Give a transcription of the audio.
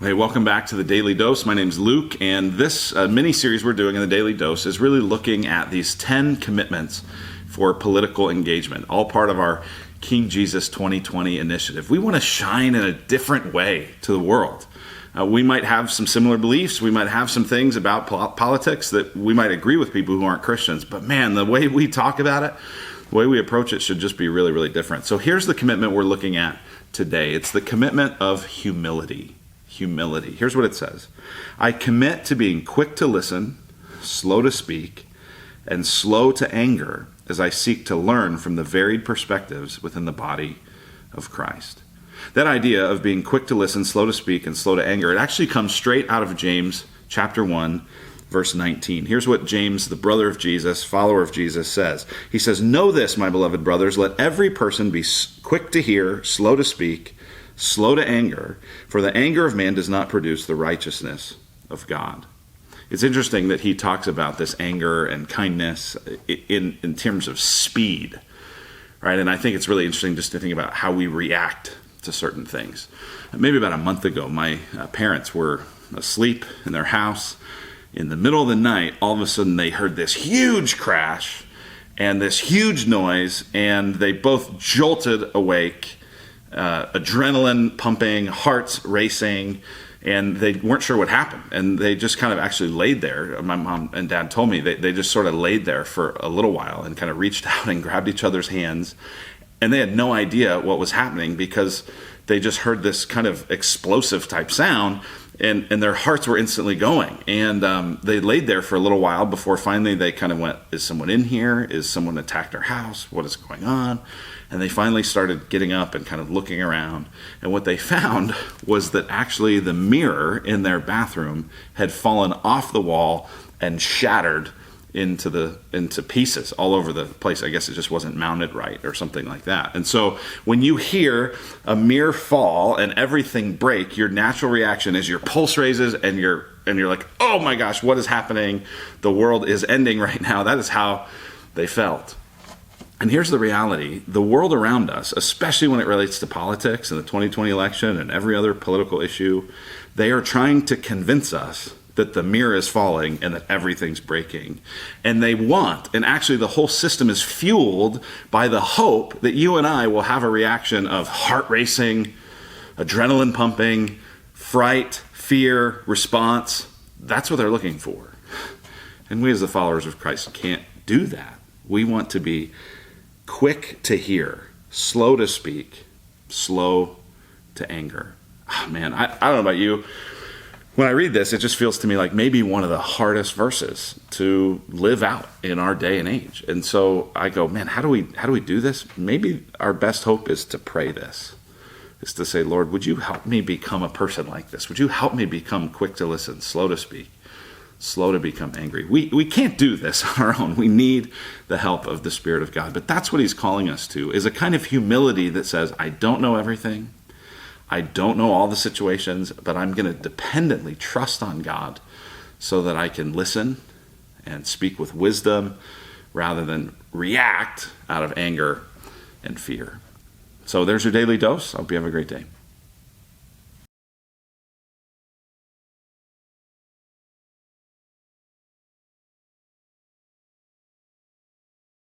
Hey, welcome back to the Daily Dose. My name's Luke, and this mini-series we're doing in the Daily Dose is really looking at these 10 commitments for political engagement, all part of our King Jesus 2020 initiative. We want to shine in a different way to the world. We might have some similar beliefs. We might have some things about politics that we might agree with people who aren't Christians. But man, the way we talk about it, the way we approach it should just be really, really different. So here's the commitment we're looking at today. It's the commitment of humility. Humility. Here's what it says. I commit to being quick to listen, slow to speak, and slow to anger as I seek to learn from the varied perspectives within the body of Christ. That idea of being quick to listen, slow to speak, and slow to anger, it actually comes straight out of James chapter 1, verse 19. Here's what James, the brother of Jesus, follower of Jesus, says. He says, "Know this, my beloved brothers, let every person be quick to hear, slow to speak, slow to anger, for the anger of man does not produce the righteousness of God." It's interesting that he talks about this anger and kindness in terms of speed, right? And I think it's really interesting just to think about how we react to certain things. Maybe about a month ago, my parents were asleep in their house. In the middle of the night, all of a sudden they heard this huge crash and this huge noise, and they both jolted awake. Adrenaline pumping, hearts racing, and they weren't sure what happened. And they just kind of actually laid there. My mom and dad told me they just sort of laid there for a little while and kind of reached out and grabbed each other's hands. And they had no idea what was happening because they just heard this kind of explosive type sound, and their hearts were instantly going. And they laid there for a little while before finally they kind of went, is someone in here? Is someone attacked our house? What is going on? And they finally started getting up and kind of looking around. And what they found was that actually the mirror in their bathroom had fallen off the wall and shattered into pieces all over the place. I guess it just wasn't mounted right or something like that. And so when you hear a mirror fall and everything break, your natural reaction is your pulse raises and you're like, oh my gosh, what is happening? The world is ending right now. That is how they felt. And here's the reality. The world around us, especially when it relates to politics and the 2020 election and every other political issue, they are trying to convince us that the mirror is falling and that everything's breaking. And they want, and actually the whole system is fueled by the hope that you and I will have a reaction of heart racing, adrenaline pumping, fright, fear, response. That's what they're looking for. And we as the followers of Christ can't do that. We want to be quick to hear, slow to speak, slow to anger. Oh, man, I don't know about you. When I read this, it just feels to me like maybe one of the hardest verses to live out in our day and age. And so I go, man, how do we do this? Maybe our best hope is to pray this, is to say, Lord, would you help me become a person like this? Would you help me become quick to listen, slow to speak, slow to become angry? We can't do this on our own. We need the help of the Spirit of God. But that's what he's calling us to, is a kind of humility that says, I don't know everything. I don't know all the situations, but I'm going to dependently trust on God so that I can listen and speak with wisdom rather than react out of anger and fear. So there's your daily dose. I hope you have a great day.